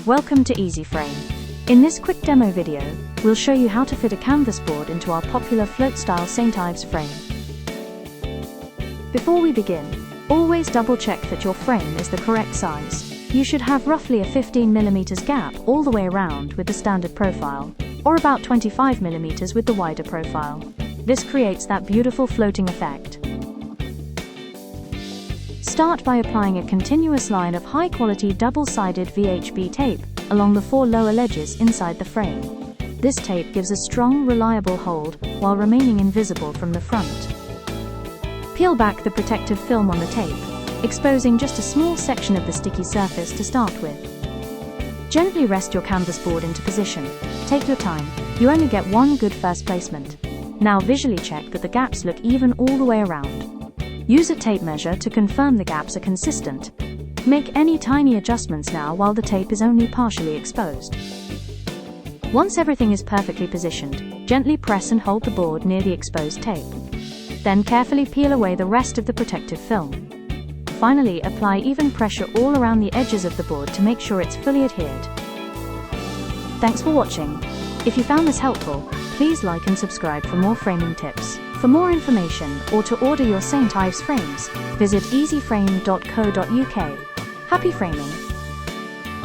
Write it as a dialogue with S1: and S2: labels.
S1: Welcome to EasyFrame. In this quick demo video, we'll show you how to fit a canvas board into our popular float-style St Ives frame. Before we begin, always double-check that your frame is the correct size. You should have roughly a 15mm gap all the way around with the standard profile, or about 25mm with the wider profile. This creates that beautiful floating effect. Start by applying a continuous line of high-quality double-sided VHB tape along the 4 lower ledges inside the frame. This tape gives a strong, reliable hold while remaining invisible from the front. Peel back the protective film on the tape, exposing just a small section of the sticky surface to start with. Gently rest your canvas board into position. Take your time, you only get one good first placement. Now visually check that the gaps look even all the way around. Use a tape measure to confirm the gaps are consistent. Make any tiny adjustments now while the tape is only partially exposed. Once everything is perfectly positioned, gently press and hold the board near the exposed tape. Then carefully peel away the rest of the protective film. Finally, apply even pressure all around the edges of the board to make sure it's fully adhered. Thanks for watching. If you found this helpful, please like and subscribe for more framing tips. For more information or to order your St Ives frames, visit easyframe.co.uk. Happy framing!